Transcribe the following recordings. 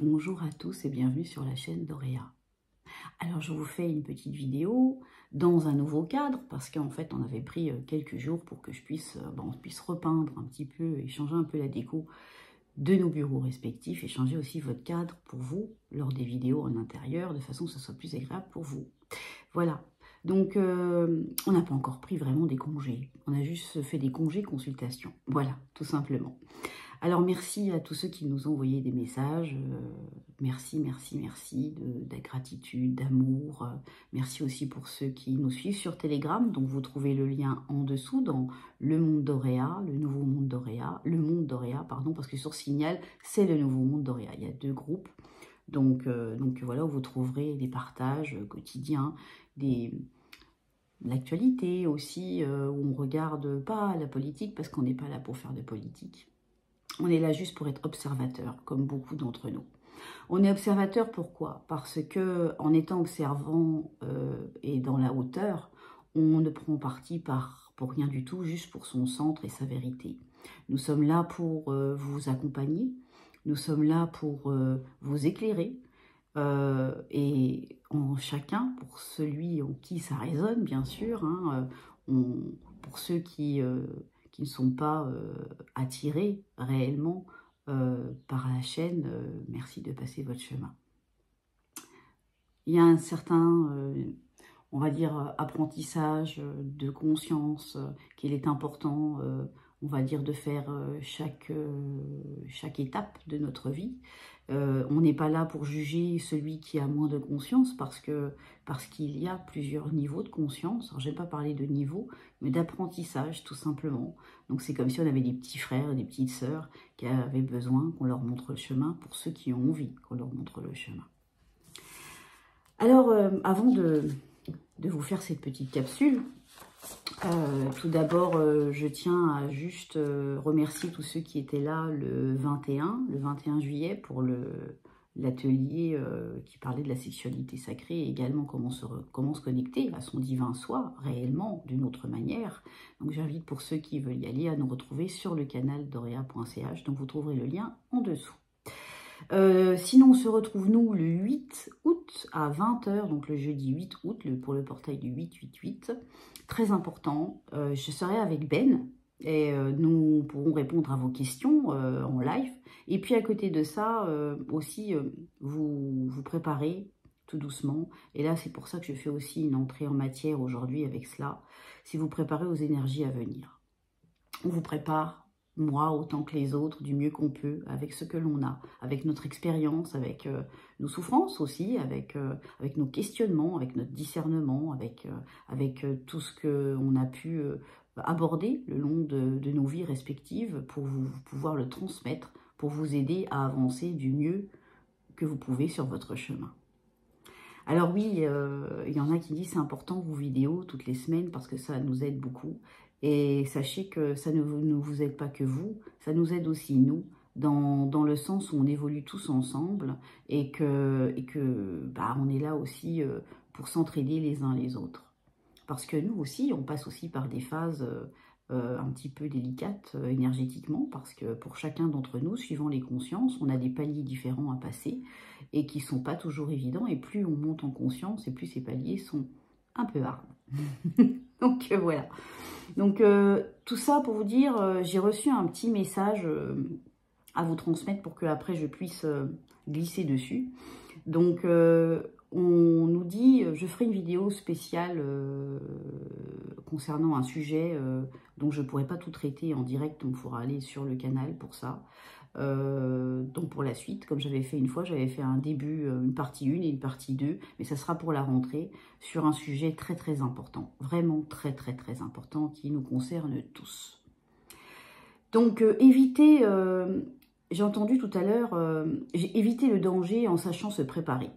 Bonjour à tous et bienvenue sur la chaîne d'Auréa. Alors je vous fais une petite vidéo dans un nouveau cadre parce qu'en fait on avait pris quelques jours pour que on puisse repeindre un petit peu et changer un peu la déco de nos bureaux respectifs et changer aussi votre cadre pour vous lors des vidéos en intérieur de façon que ce soit plus agréable pour vous. Voilà, donc on n'a pas encore pris vraiment des congés, on a juste fait des congés consultations, voilà, tout simplement. Alors merci à tous ceux qui nous ont envoyé des messages, merci de la gratitude, d'amour, merci aussi pour ceux qui nous suivent sur Telegram, donc vous trouvez le lien en dessous dans le monde d'Auréa, le nouveau monde d'Auréa, le monde d'Auréa, pardon, parce que sur Signal, c'est le nouveau monde d'Auréa, il y a deux groupes, donc voilà, où vous trouverez des partages quotidiens, l'actualité aussi, où on regarde pas la politique, parce qu'on n'est pas là pour faire de politique. On est là juste pour être observateur, comme beaucoup d'entre nous. On est observateur pourquoi? Parce que en étant observant et dans la hauteur, on ne prend parti pour rien du tout, juste pour son centre et sa vérité. Nous sommes là pour vous accompagner, nous sommes là pour vous éclairer, et en chacun, pour celui en qui ça résonne, bien sûr, hein, pour ceux qui ne sont pas attirés réellement par la chaîne, merci de passer votre chemin. Il y a un certain, on va dire, apprentissage de conscience qu'il est important, on va dire, de faire chaque étape de notre vie. On n'est pas là pour juger celui qui a moins de conscience parce qu'il y a plusieurs niveaux de conscience. Alors, je n'aime pas parler de niveau, mais d'apprentissage, tout simplement. Donc, c'est comme si on avait des petits frères, des petites sœurs qui avaient besoin qu'on leur montre le chemin, pour ceux qui ont envie qu'on leur montre le chemin. Alors, avant de vous faire cette petite capsule, tout d'abord, je tiens à juste remercier tous ceux qui étaient là le 21 juillet pour l'atelier qui parlait de la sexualité sacrée et également comment se connecter à son divin soi réellement d'une autre manière. Donc j'invite pour ceux qui veulent y aller à nous retrouver sur le canal d'aurea.ch, donc vous trouverez le lien en dessous. Sinon, on se retrouve, nous, le 8 août à 20 h, donc le jeudi 8 août, pour le portail du 888. Très important, je serai avec Ben et nous pourrons répondre à vos questions en live. Et puis, à côté de ça, aussi, vous préparez tout doucement. Et là, c'est pour ça que je fais aussi une entrée en matière aujourd'hui avec cela. Si vous préparez aux énergies à venir, on vous prépare, moi autant que les autres, du mieux qu'on peut, avec ce que l'on a, avec notre expérience, avec nos souffrances aussi, avec nos questionnements, avec notre discernement, avec tout ce qu'on a pu aborder le long de nos vies respectives pour pouvoir le transmettre, pour vous aider à avancer du mieux que vous pouvez sur votre chemin. Alors oui, il y en a qui disent c'est important vos vidéos toutes les semaines parce que ça nous aide beaucoup. Et sachez que ça ne vous aide pas que vous, ça nous aide aussi nous, dans le sens où on évolue tous ensemble et que on est là aussi pour s'entraider les uns les autres. Parce que nous aussi, on passe aussi par des phases un petit peu délicates énergétiquement, parce que pour chacun d'entre nous, suivant les consciences, on a des paliers différents à passer et qui ne sont pas toujours évidents. Et plus on monte en conscience, et plus ces paliers sont un peu hard. Donc voilà. Donc tout ça pour vous dire, j'ai reçu un petit message à vous transmettre pour que après je puisse glisser dessus. Donc on nous dit, je ferai une vidéo spéciale concernant un sujet dont je ne pourrai pas tout traiter en direct, donc il faudra aller sur le canal pour ça. Donc pour la suite, comme j'avais fait une fois, j'avais fait un début, une partie 1 et une partie 2, mais ça sera pour la rentrée, sur un sujet très très important, vraiment très très très important, qui nous concerne tous. Donc évitez, j'ai entendu tout à l'heure, éviter le danger en sachant se préparer.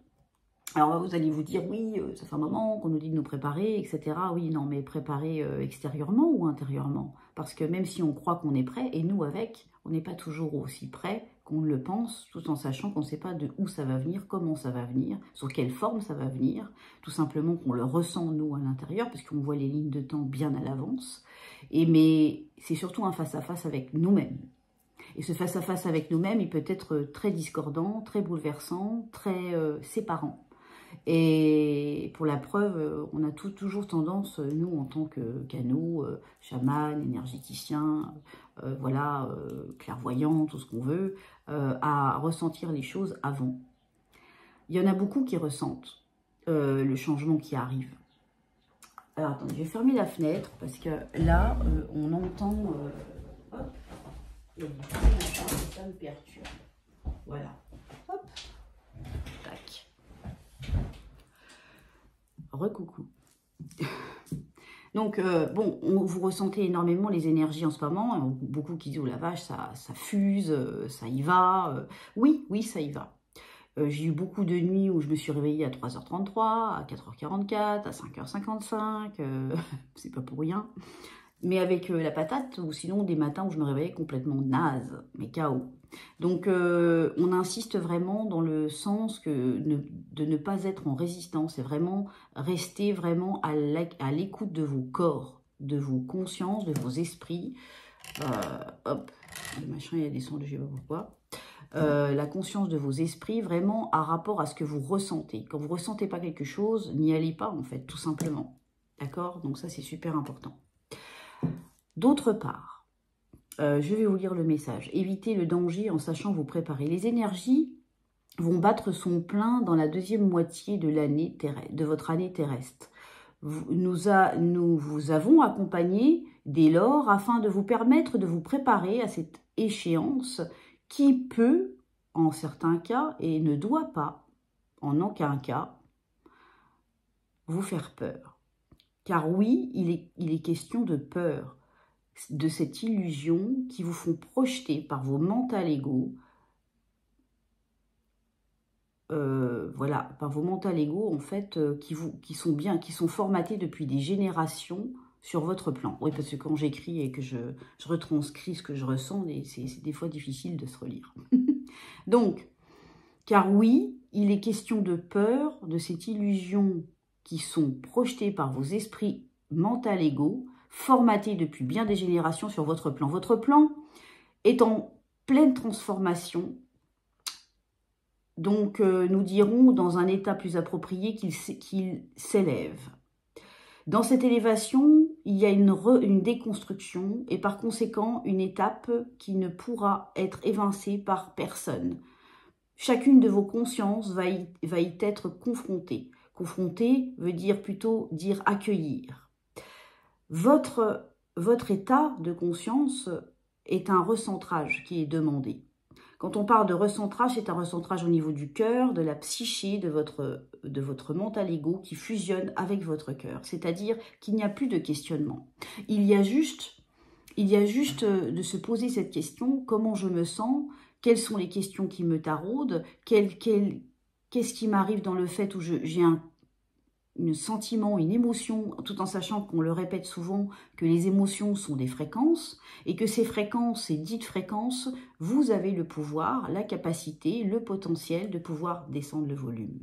Alors vous allez vous dire, oui, ça fait un moment qu'on nous dit de nous préparer, etc. Oui, non, mais préparer extérieurement ou intérieurement? Parce que même si on croit qu'on est prêt, et nous avec, on n'est pas toujours aussi prêt qu'on le pense, tout en sachant qu'on ne sait pas de où ça va venir, comment ça va venir, sur quelle forme ça va venir, tout simplement qu'on le ressent nous à l'intérieur, parce qu'on voit les lignes de temps bien à l'avance. Mais c'est surtout un face-à-face avec nous-mêmes. Et ce face-à-face avec nous-mêmes, il peut être très discordant, très bouleversant, très séparant. Et pour la preuve, on a toujours tendance, nous, en tant que canaux, chaman, énergéticien, voilà, clairvoyant, tout ce qu'on veut, à ressentir les choses avant. Il y en a beaucoup qui ressentent le changement qui arrive. Alors, attendez, je vais fermer la fenêtre parce que là, on entend... hop, il y a du bruit là-bas, et ça me perturbe. Voilà. Hop. Tac. Recoucou. Donc, bon, vous ressentez énormément les énergies en ce moment. Beaucoup qui disent, oh la vache, ça fuse, ça y va. Oui, oui, ça y va. J'ai eu beaucoup de nuits où je me suis réveillée à 3h33, à 4h44, à 5h55. C'est pas pour rien. Mais avec la patate, ou sinon des matins où je me réveillais complètement naze, mais KO. Donc, on insiste vraiment dans le sens de ne pas être en résistance, et vraiment rester vraiment à l'écoute de vos corps, de vos consciences, de vos esprits. Hop, le machin, il y a descendu, je ne sais pas pourquoi. La conscience de vos esprits, vraiment à rapport à ce que vous ressentez. Quand vous ne ressentez pas quelque chose, n'y allez pas, en fait, tout simplement. D'accord? Donc ça, c'est super important. D'autre part, je vais vous lire le message. Évitez le danger en sachant vous préparer. Les énergies vont battre son plein dans la deuxième moitié de l'année de votre année terrestre. Nous vous avons accompagné dès lors afin de vous permettre de vous préparer à cette échéance qui peut, en certains cas, et ne doit pas, en aucun cas, vous faire peur. Car oui, il est question de peur, de cette illusion qui vous font projeter par vos mental égaux, voilà, par vos mental égaux en fait, qui sont formatés depuis des générations sur votre plan. Oui, parce que quand j'écris et que je retranscris ce que je ressens, c'est des fois difficile de se relire. Donc, car oui, il est question de peur, de cette illusion qui sont projetées par vos esprits mental égaux, formaté depuis bien des générations sur votre plan. Votre plan est en pleine transformation. Donc, nous dirons dans un état plus approprié qu'il s'élève. Dans cette élévation, il y a une déconstruction et par conséquent une étape qui ne pourra être évincée par personne. Chacune de vos consciences va y être confrontée. Confrontée veut plutôt dire accueillir. Votre état de conscience est un recentrage qui est demandé. Quand on parle de recentrage, c'est un recentrage au niveau du cœur, de la psyché, de votre mental ego qui fusionne avec votre cœur. C'est-à-dire qu'il n'y a plus de questionnement. Il y a juste de se poser cette question, comment je me sens, quelles sont les questions qui me taraudent, qu'est-ce qui m'arrive dans le fait où j'ai un sentiment, une émotion, tout en sachant qu'on le répète souvent, que les émotions sont des fréquences, et que ces fréquences, ces dites fréquences, vous avez le pouvoir, la capacité, le potentiel de pouvoir descendre le volume.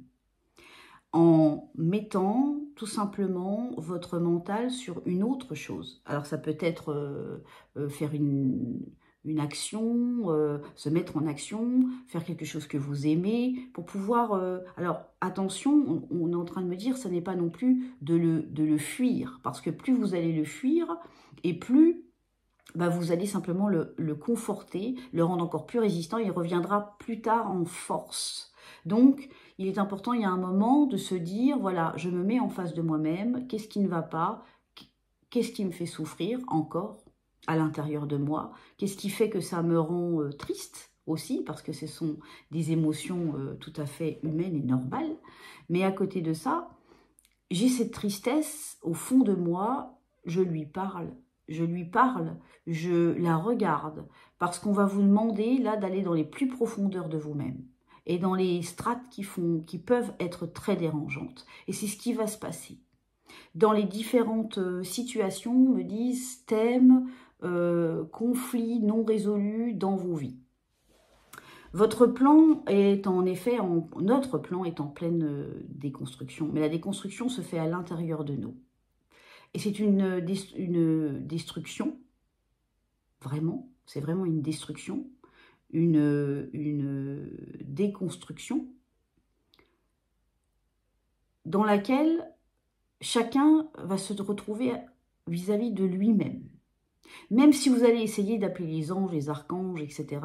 En mettant tout simplement votre mental sur une autre chose. Alors ça peut être faire une action, se mettre en action, faire quelque chose que vous aimez, pour pouvoir... alors attention, on est en train de me dire, ça n'est pas non plus de le fuir, parce que plus vous allez le fuir, et plus vous allez simplement le conforter, le rendre encore plus résistant, il reviendra plus tard en force. Donc, il est important, il y a un moment de se dire, voilà, je me mets en face de moi-même, qu'est-ce qui ne va pas, qu'est-ce qui me fait souffrir encore à l'intérieur de moi, qu'est-ce qui fait que ça me rend triste aussi, parce que ce sont des émotions tout à fait humaines et normales, mais à côté de ça, j'ai cette tristesse au fond de moi, je lui parle, je la regarde, parce qu'on va vous demander là d'aller dans les plus profondeurs de vous-même et dans les strates qui peuvent être très dérangeantes. Et c'est ce qui va se passer. Dans les différentes situations, me disent thèmes, conflits non résolus dans vos vies. Votre plan est en effet, notre plan est en pleine déconstruction, mais la déconstruction se fait à l'intérieur de nous. Et c'est une destruction, vraiment, c'est vraiment une destruction, une déconstruction dans laquelle chacun va se retrouver vis-à-vis de lui-même. Même si vous allez essayer d'appeler les anges, les archanges, etc.,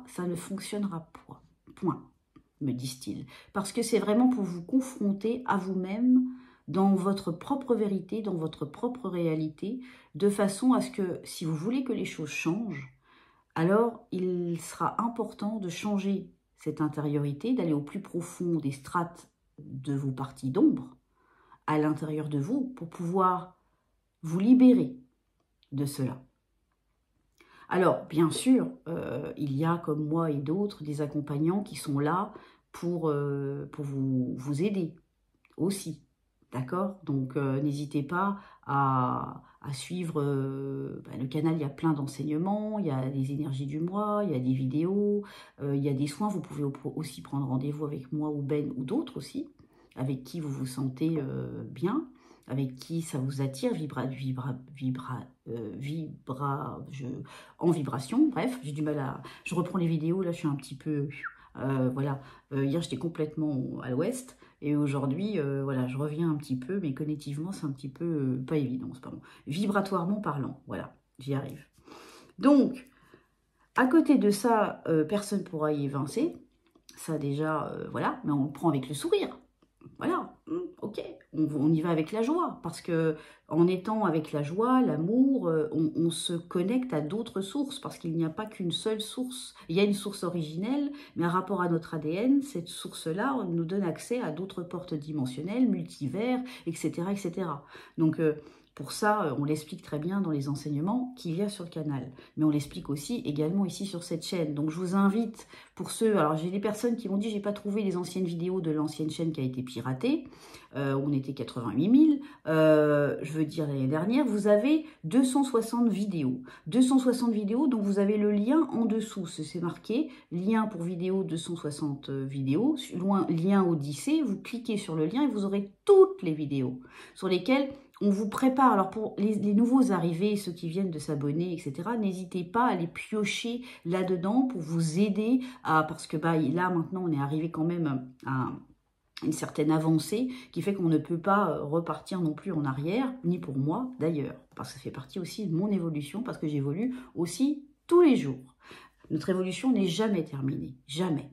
ça ne fonctionnera pas. Point, me disent-ils. Parce que c'est vraiment pour vous confronter à vous-même dans votre propre vérité, dans votre propre réalité, de façon à ce que, si vous voulez que les choses changent, alors il sera important de changer cette intériorité, d'aller au plus profond des strates de vos parties d'ombre, à l'intérieur de vous, pour pouvoir vous libérer de cela. Alors, bien sûr, il y a, comme moi et d'autres, des accompagnants qui sont là pour vous aider aussi, d'accord? Donc, n'hésitez pas à suivre le canal. Il y a plein d'enseignements, il y a les énergies du mois, il y a des vidéos, il y a des soins. Vous pouvez aussi prendre rendez-vous avec moi ou Ben ou d'autres aussi, avec qui vous vous sentez bien, avec qui ça vous attire, en vibration. Bref, j'ai du mal à... Je reprends les vidéos, là je suis un petit peu... voilà, hier j'étais complètement à l'ouest, et aujourd'hui, voilà, je reviens un petit peu, mais cognitivement c'est un petit peu pas évident, c'est pas bon. Vibratoirement parlant, voilà, j'y arrive. Donc, à côté de ça, personne ne pourra y évincer, ça déjà, voilà, mais on le prend avec le sourire. Voilà, ok, on y va avec la joie, parce que en étant avec la joie, l'amour, on se connecte à d'autres sources, parce qu'il n'y a pas qu'une seule source. Il y a une source originelle, mais par rapport à notre ADN, cette source-là nous donne accès à d'autres portes dimensionnelles, multivers, etc. etc. Donc, pour ça, on l'explique très bien dans les enseignements qu'il y a sur le canal. Mais on l'explique aussi également ici sur cette chaîne. Donc, je vous invite, pour ceux... Alors, j'ai des personnes qui m'ont dit, j'ai pas trouvé les anciennes vidéos de l'ancienne chaîne qui a été piratée. On était 88 000. Je veux dire, l'année dernière, vous avez 260 vidéos. 260 vidéos, donc vous avez le lien en dessous. C'est marqué, lien pour vidéo, 260 vidéos. Lien Odyssée, vous cliquez sur le lien et vous aurez toutes les vidéos sur lesquelles... on vous prépare. Alors pour les nouveaux arrivés, ceux qui viennent de s'abonner, etc., n'hésitez pas à les piocher là-dedans pour vous aider à... Parce que là, maintenant, on est arrivé quand même à une certaine avancée qui fait qu'on ne peut pas repartir non plus en arrière, ni pour moi d'ailleurs. Parce que ça fait partie aussi de mon évolution, parce que j'évolue aussi tous les jours. Notre évolution n'est jamais terminée, jamais.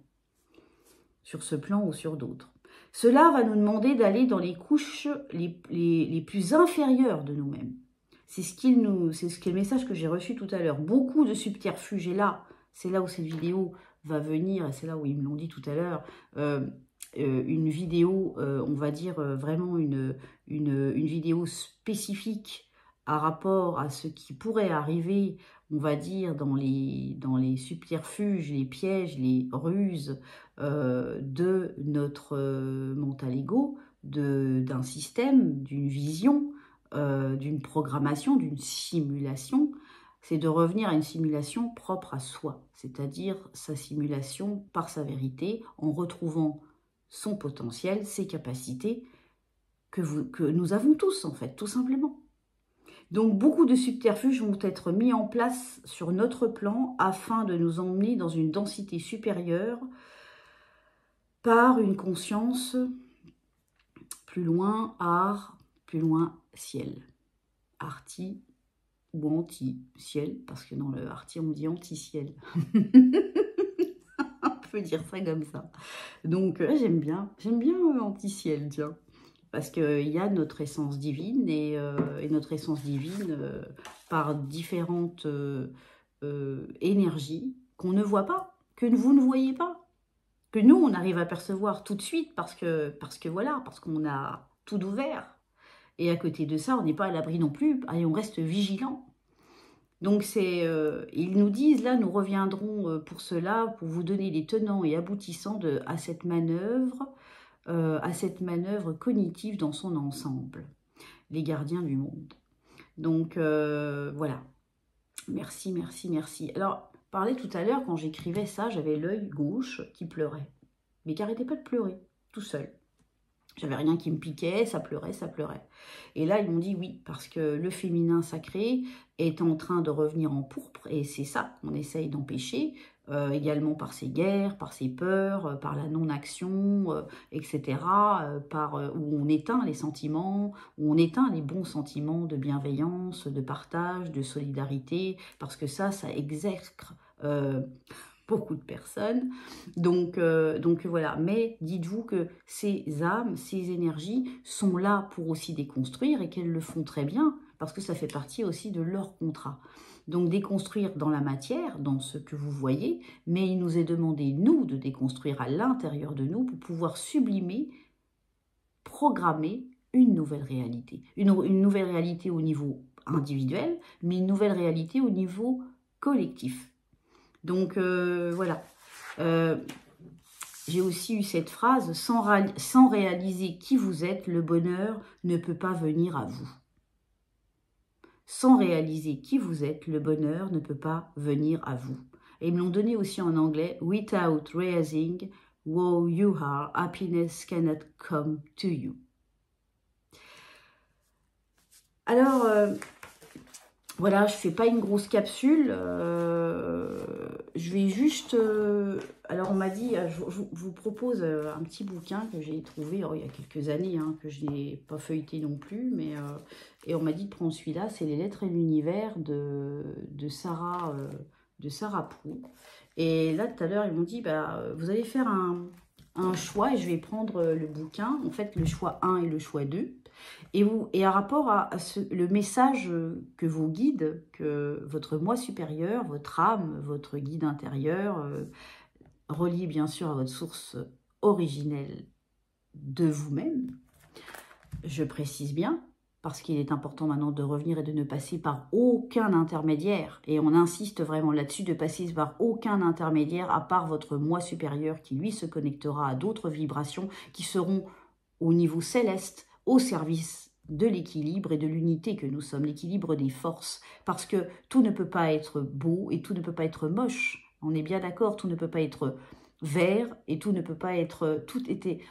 Sur ce plan ou sur d'autres. Cela va nous demander d'aller dans les couches les plus inférieures de nous-mêmes. C'est ce qui est le message que j'ai reçu tout à l'heure. Beaucoup de subterfuges, et là, c'est là où cette vidéo va venir, et c'est là où ils me l'ont dit tout à l'heure, une vidéo, on va dire vraiment une vidéo spécifique à rapport à ce qui pourrait arriver, on va dire, dans les subterfuges, les pièges, les ruses de notre mental ego, d'un système, d'une vision, d'une programmation, d'une simulation. C'est de revenir à une simulation propre à soi, c'est-à-dire sa simulation par sa vérité, en retrouvant son potentiel, ses capacités que nous avons tous, en fait, tout simplement. Donc, beaucoup de subterfuges vont être mis en place sur notre plan afin de nous emmener dans une densité supérieure par une conscience plus loin art, plus loin ciel. Arti ou anti-ciel, parce que dans le arti, on dit anti-ciel. On peut dire ça comme ça. Donc, j'aime bien anti-ciel, tiens. Parce qu'il y a notre essence divine, et notre essence divine, par différentes énergies qu'on ne voit pas, que vous ne voyez pas, que nous, on arrive à percevoir tout de suite, parce qu'on a tout ouvert. Et à côté de ça, on n'est pas à l'abri non plus, et on reste vigilant. Donc, ils nous disent, là, nous reviendrons pour cela, pour vous donner les tenants et aboutissants à cette manœuvre cognitive dans son ensemble. Les gardiens du monde. Donc, voilà. Merci, merci, merci. Alors, je parlais tout à l'heure, quand j'écrivais ça, j'avais l'œil gauche qui pleurait. Mais qui n'arrêtait pas de pleurer, tout seul. J'avais rien qui me piquait, ça pleurait, ça pleurait. Et là, ils m'ont dit oui, parce que le féminin sacré est en train de revenir en pourpre, et c'est ça qu'on essaye d'empêcher, également par ses guerres, par ses peurs, par la non-action, etc., où on éteint les sentiments, où on éteint les bons sentiments de bienveillance, de partage, de solidarité, parce que ça exerce beaucoup de personnes. Donc voilà, mais dites-vous que ces âmes, ces énergies sont là pour aussi déconstruire et qu'elles le font très bien, parce que ça fait partie aussi de leur contrat. Donc déconstruire dans la matière, dans ce que vous voyez, mais il nous est demandé, nous, de déconstruire à l'intérieur de nous pour pouvoir sublimer, programmer une nouvelle réalité. Une nouvelle réalité au niveau individuel, mais une nouvelle réalité au niveau collectif. Donc voilà. J'ai aussi eu cette phrase, sans réaliser qui vous êtes, le bonheur ne peut pas venir à vous. Sans réaliser qui vous êtes, le bonheur ne peut pas venir à vous. Et ils me l'ont donné aussi en anglais, without realizing who you are, happiness cannot come to you. Alors, voilà, je ne fais pas une grosse capsule, je vais juste... alors on m'a dit, je vous propose un petit bouquin que j'ai trouvé il y a quelques années, hein, que je n'ai pas feuilleté non plus, mais et on m'a dit de prendre celui-là, c'est Les Lettres et l'Univers de Sarah Proulx. Et là tout à l'heure ils m'ont dit, vous allez faire un choix et je vais prendre le bouquin, en fait le choix 1 et le choix 2. Et à rapport à le message que vos guides, que votre moi supérieur, votre âme, votre guide intérieur, relié bien sûr à votre source originelle de vous-même, je précise bien, parce qu'il est important maintenant de revenir et de ne passer par aucun intermédiaire, et on insiste vraiment là-dessus, de passer par aucun intermédiaire à part votre moi supérieur qui lui se connectera à d'autres vibrations qui seront au niveau céleste, au service de l'équilibre et de l'unité que nous sommes, l'équilibre des forces, parce que tout ne peut pas être beau et tout ne peut pas être moche, on est bien d'accord, tout ne peut pas être vert et tout ne peut pas être...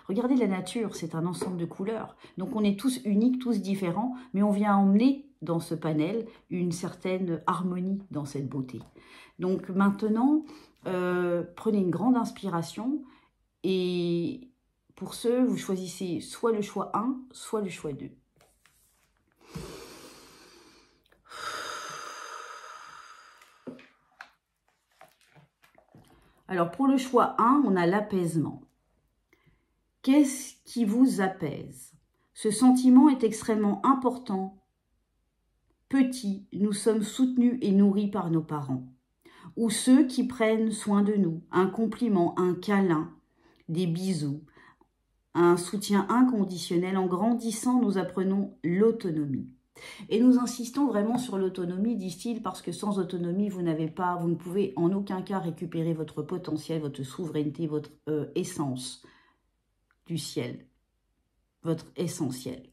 Regardez la nature, c'est un ensemble de couleurs, donc on est tous uniques, tous différents, mais on vient emmener dans ce panel une certaine harmonie dans cette beauté. Donc maintenant, prenez une grande inspiration et... Pour ce, vous choisissez soit le choix 1, soit le choix 2. Alors, pour le choix 1, on a l'apaisement. Qu'est-ce qui vous apaise? Ce sentiment est extrêmement important. Petit, nous sommes soutenus et nourris par nos parents. Ou ceux qui prennent soin de nous, un compliment, un câlin, des bisous, un soutien inconditionnel. En grandissant, nous apprenons l'autonomie. Et nous insistons vraiment sur l'autonomie, disent-ils, parce que sans autonomie, vous ne pouvez en aucun cas récupérer votre potentiel, votre souveraineté, votre essence du ciel, votre essentiel.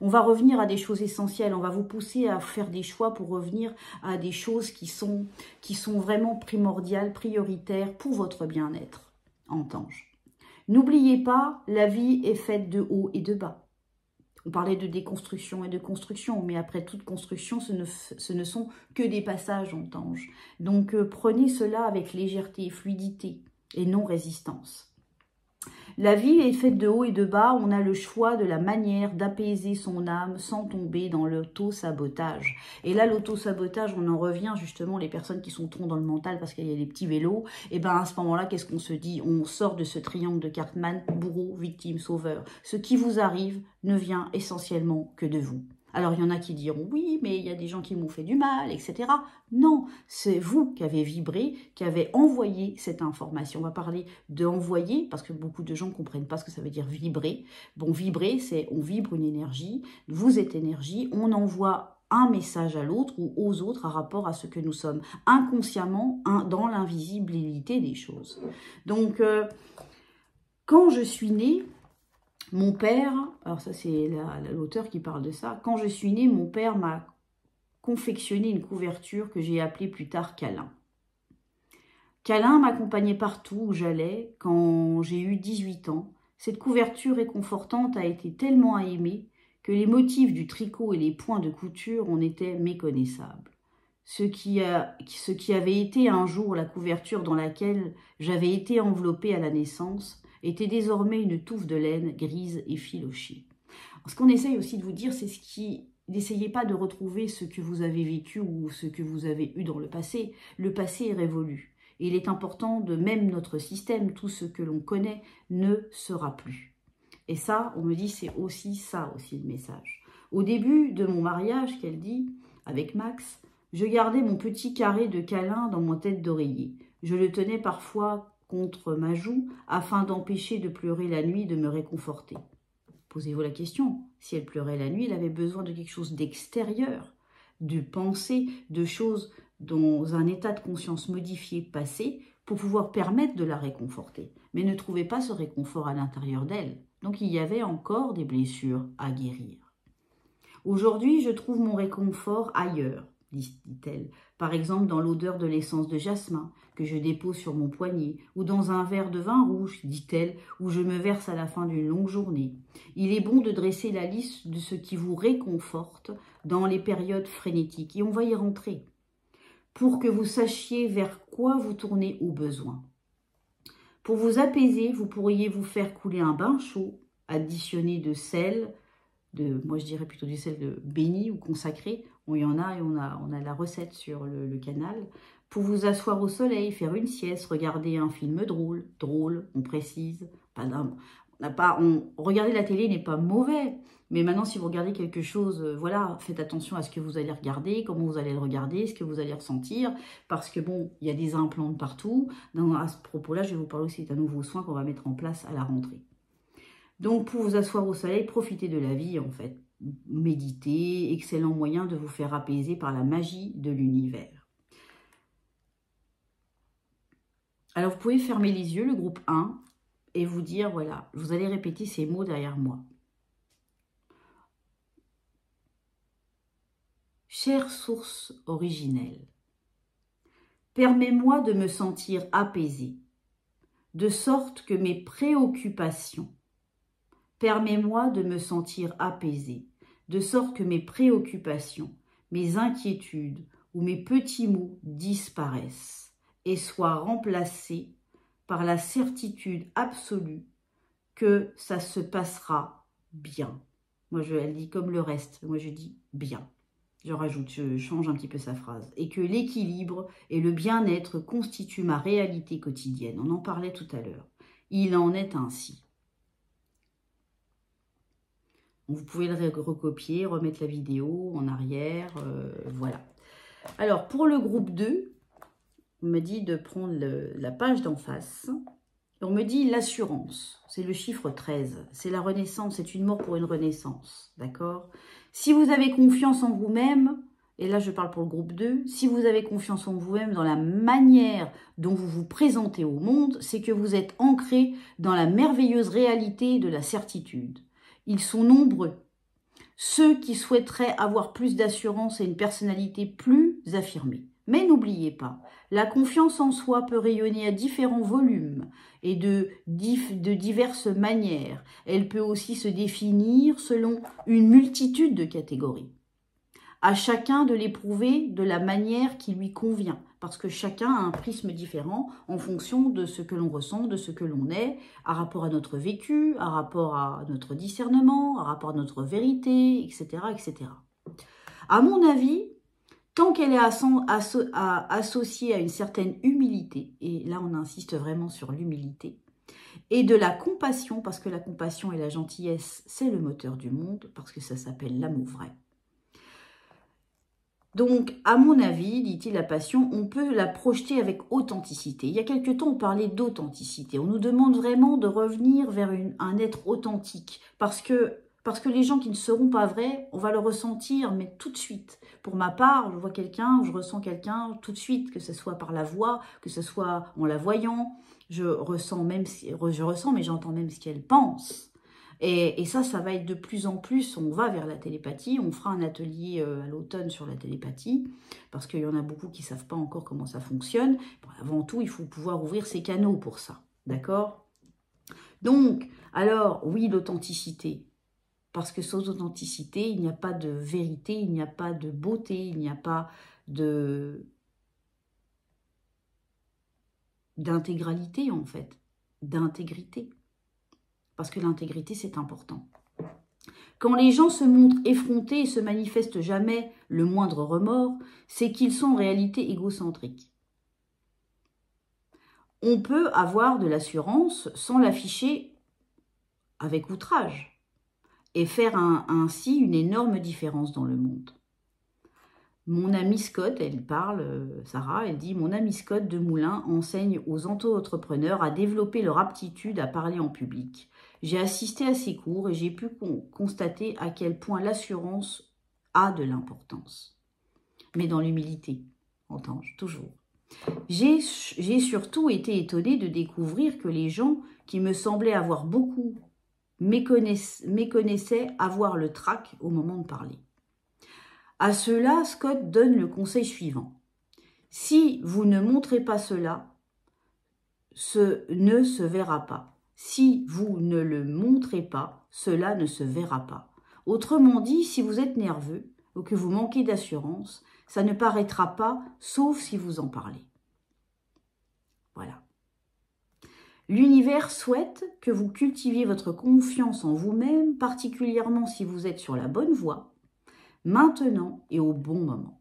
On va revenir à des choses essentielles, on va vous pousser à faire des choix pour revenir à des choses qui sont vraiment primordiales, prioritaires pour votre bien-être en tange. N'oubliez pas, la vie est faite de haut et de bas. On parlait de déconstruction et de construction, mais après toute construction, ce ne sont que des passages en tange. Donc prenez cela avec légèreté, fluidité et non résistance. La vie est faite de haut et de bas, on a le choix de la manière d'apaiser son âme sans tomber dans l'auto-sabotage. Et là, l'auto-sabotage, on en revient justement, les personnes qui sont trop dans le mental parce qu'il y a les petits vélos, et bien à ce moment-là, qu'est-ce qu'on se dit? On sort de ce triangle de Cartman, bourreau, victime, sauveur. Ce qui vous arrive ne vient essentiellement que de vous. Alors, il y en a qui diront, oui, mais il y a des gens qui m'ont fait du mal, etc. Non, c'est vous qui avez vibré, qui avez envoyé cette information. On va parler d'envoyer, parce que beaucoup de gens ne comprennent pas ce que ça veut dire vibrer. Bon, vibrer, c'est on vibre une énergie, vous êtes énergie, on envoie un message à l'autre ou aux autres à rapport à ce que nous sommes inconsciemment dans l'invisibilité des choses. Donc, quand je suis née, mon père, alors ça c'est l'auteur qui parle de ça, quand je suis née, mon père m'a confectionné une couverture que j'ai appelée plus tard Câlin. Câlin m'accompagnait partout où j'allais quand j'ai eu 18 ans. Cette couverture réconfortante a été tellement aimée que les motifs du tricot et les points de couture en étaient méconnaissables. ce qui avait été un jour la couverture dans laquelle j'avais été enveloppée à la naissance, était désormais une touffe de laine grise et filochée. Ce qu'on essaye aussi de vous dire, c'est n'essayez pas de retrouver ce que vous avez vécu ou ce que vous avez eu dans le passé. Le passé est révolu. Et il est important de même notre système, tout ce que l'on connaît ne sera plus. Et ça, on me dit, c'est aussi ça aussi le message. Au début de mon mariage, qu'elle dit, avec Max, je gardais mon petit carré de câlin dans mon tête d'oreiller. Je le tenais parfois contre ma joue afin d'empêcher de pleurer la nuit, de me réconforter. Posez-vous la question, si elle pleurait la nuit, elle avait besoin de quelque chose d'extérieur, de pensée, de choses dans un état de conscience modifié passé pour pouvoir permettre de la réconforter. Mais ne trouvait pas ce réconfort à l'intérieur d'elle. Donc il y avait encore des blessures à guérir. Aujourd'hui, je trouve mon réconfort ailleurs, dit-elle. Par exemple, dans l'odeur de l'essence de jasmin que je dépose sur mon poignet, ou dans un verre de vin rouge, dit-elle, où je me verse à la fin d'une longue journée. Il est bon de dresser la liste de ce qui vous réconforte dans les périodes frénétiques, et on va y rentrer, pour que vous sachiez vers quoi vous tournez au besoin. Pour vous apaiser, vous pourriez vous faire couler un bain chaud, additionner de sel, moi je dirais plutôt du sel de béni ou consacré. Il y en a et on a la recette sur le canal. Pour vous asseoir au soleil, faire une sieste, regarder un film drôle, on précise. Regarder la télé n'est pas mauvais, mais maintenant si vous regardez quelque chose, voilà, faites attention à ce que vous allez regarder, comment vous allez le regarder, ce que vous allez ressentir, parce que bon, il y a des implants de partout. À ce propos-là, je vais vous parler aussi d'un nouveau soin qu'on va mettre en place à la rentrée. Donc, pour vous asseoir au soleil, profitez de la vie, en fait. Méditez, excellent moyen de vous faire apaiser par la magie de l'univers. Alors, vous pouvez fermer les yeux, le groupe 1, et vous dire, voilà, vous allez répéter ces mots derrière moi. Chère source originelle, permets-moi de me sentir apaisée, de sorte que mes préoccupations, permets-moi de me sentir apaisée, de sorte que mes préoccupations, mes inquiétudes ou mes petits maux disparaissent et soient remplacés par la certitude absolue que ça se passera bien. Moi, elle dit comme le reste, moi je dis bien. Je rajoute, je change un petit peu sa phrase. Et que l'équilibre et le bien-être constituent ma réalité quotidienne. On en parlait tout à l'heure. Il en est ainsi. Vous pouvez le recopier, remettre la vidéo en arrière, voilà. Alors, pour le groupe 2, on me dit de prendre la page d'en face. On me dit l'assurance, c'est le chiffre 13. C'est la renaissance, c'est une mort pour une renaissance, d'accord? Si vous avez confiance en vous-même, et là je parle pour le groupe 2, si vous avez confiance en vous-même dans la manière dont vous vous présentez au monde, c'est que vous êtes ancré dans la merveilleuse réalité de la certitude. Ils sont nombreux, ceux qui souhaiteraient avoir plus d'assurance et une personnalité plus affirmée. Mais n'oubliez pas, la confiance en soi peut rayonner à différents volumes et de diverses manières. Elle peut aussi se définir selon une multitude de catégories. À chacun de l'éprouver de la manière qui lui convient, parce que chacun a un prisme différent en fonction de ce que l'on ressent, de ce que l'on est, à rapport à notre vécu, à rapport à notre discernement, à rapport à notre vérité, etc. etc. À mon avis, tant qu'elle est associée à une certaine humilité, et là on insiste vraiment sur l'humilité, et de la compassion, parce que la compassion et la gentillesse, c'est le moteur du monde, parce que ça s'appelle l'amour vrai. Donc, à mon avis, dit-il, la passion, on peut la projeter avec authenticité. Il y a quelque temps, on parlait d'authenticité. On nous demande vraiment de revenir vers un être authentique. Parce que les gens qui ne seront pas vrais, on va le ressentir, mais tout de suite. Pour ma part, je vois quelqu'un, je ressens quelqu'un tout de suite, que ce soit par la voix, que ce soit en la voyant. Je ressens, mais j'entends même ce qu'elle pense. Et ça va être de plus en plus, on va vers la télépathie, on fera un atelier à l'automne sur la télépathie, parce qu'il y en a beaucoup qui ne savent pas encore comment ça fonctionne. Bon, avant tout, il faut pouvoir ouvrir ses canaux pour ça, d'accord? Donc, alors, oui, l'authenticité, parce que sans authenticité, il n'y a pas de vérité, il n'y a pas de beauté, il n'y a pas d'intégralité en fait, d'intégrité. Parce que l'intégrité, c'est important. Quand les gens se montrent effrontés et se manifestent jamais le moindre remords, c'est qu'ils sont en réalité égocentriques. On peut avoir de l'assurance sans l'afficher avec outrage et faire ainsi une énorme différence dans le monde. Mon amie Scott, elle parle, Sarah, elle dit « Mon amie Scott de Moulins enseigne aux auto-entrepreneurs à développer leur aptitude à parler en public. J'ai assisté à ses cours et j'ai pu constater à quel point l'assurance a de l'importance. Mais dans l'humilité, entends-je, toujours. J'ai surtout été étonnée de découvrir que les gens qui me semblaient avoir beaucoup méconnaissaient avoir le trac au moment de parler. À cela, Scott donne le conseil suivant. Si vous ne montrez pas cela, ce ne se verra pas. Si vous ne le montrez pas, cela ne se verra pas. Autrement dit, si vous êtes nerveux ou que vous manquez d'assurance, ça ne paraîtra pas, sauf si vous en parlez. Voilà. L'univers souhaite que vous cultiviez votre confiance en vous-même, particulièrement si vous êtes sur la bonne voie, maintenant et au bon moment.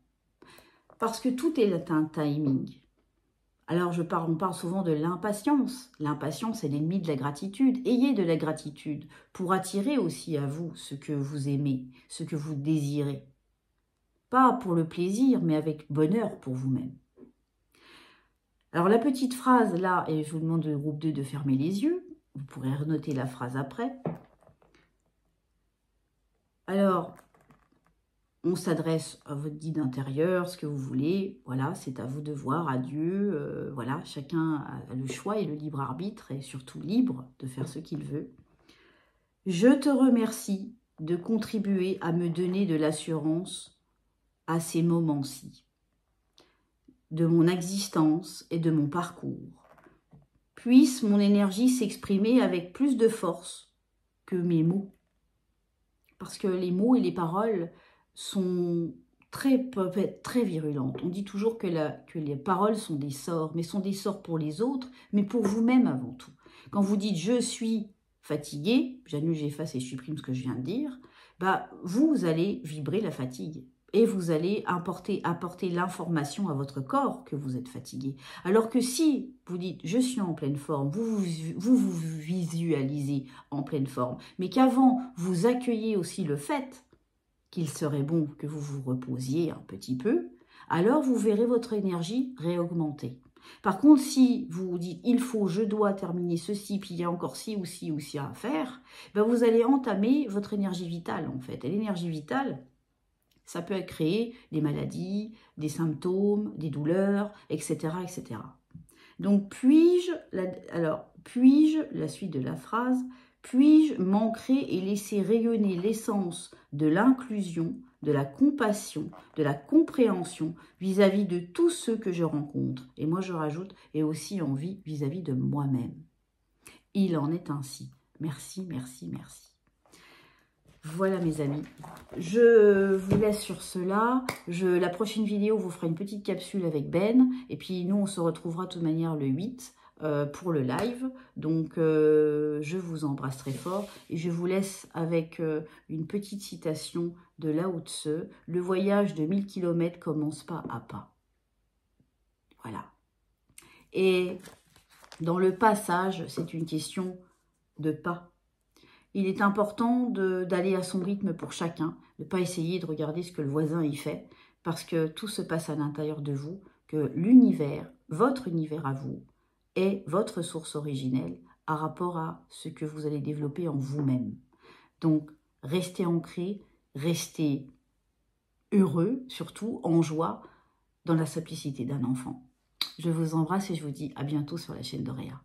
Parce que tout est un timing. Alors on parle souvent de l'impatience. L'impatience est l'ennemi de la gratitude. Ayez de la gratitude pour attirer aussi à vous ce que vous aimez, ce que vous désirez. Pas pour le plaisir, mais avec bonheur pour vous-même. Alors la petite phrase là, et je vous demande au groupe 2 de fermer les yeux. Vous pourrez renoter la phrase après. Alors, on s'adresse à votre guide intérieur, ce que vous voulez. Voilà, c'est à vous de voir, à Dieu. Voilà, chacun a le choix et le libre arbitre, et surtout libre de faire ce qu'il veut. Je te remercie de contribuer à me donner de l'assurance à ces moments-ci, de mon existence et de mon parcours. Puisse mon énergie s'exprimer avec plus de force que mes mots. Parce que les mots et les paroles peuvent être très virulentes. On dit toujours que les paroles sont des sorts, mais sont des sorts pour les autres, mais pour vous-même avant tout. Quand vous dites « je suis fatigué », j'annule, j'efface et je supprime ce que je viens de dire, bah, vous allez vibrer la fatigue. Et vous allez apporter l'information à votre corps que vous êtes fatigué. Alors que si vous dites « je suis en pleine forme », vous visualisez en pleine forme, mais qu'avant vous accueillez aussi le fait qu'il serait bon que vous vous reposiez un petit peu, alors vous verrez votre énergie réaugmenter. Par contre, si vous vous dites « il faut, je dois terminer ceci, puis il y a encore ci ou ci ou ci à faire », ben vous allez entamer votre énergie vitale en fait. Et l'énergie vitale, ça peut créer des maladies, des symptômes, des douleurs, etc. etc. Donc, puis-je, la suite de la phrase, puis-je m'ancrer et laisser rayonner l'essence de l'inclusion, de la compassion, de la compréhension vis-à-vis de tous ceux que je rencontre. Et moi, je rajoute, et aussi envie vis-à-vis de moi-même. Il en est ainsi. Merci, merci, merci. Voilà mes amis, je vous laisse sur cela. La prochaine vidéo vous fera une petite capsule avec Ben. Et puis nous on se retrouvera de toute manière le 8 pour le live. Donc je vous embrasse très fort. Et je vous laisse avec une petite citation de Lao Tse. Le voyage de 1000 km commence pas à pas. Voilà. Et dans le passage, c'est une question de pas. Il est important d'aller à son rythme pour chacun, de ne pas essayer de regarder ce que le voisin y fait, parce que tout se passe à l'intérieur de vous, que l'univers, votre univers à vous, est votre source originelle à rapport à ce que vous allez développer en vous-même. Donc, restez ancrés, restez heureux, surtout en joie, dans la simplicité d'un enfant. Je vous embrasse et je vous dis à bientôt sur la chaîne d'Auréa.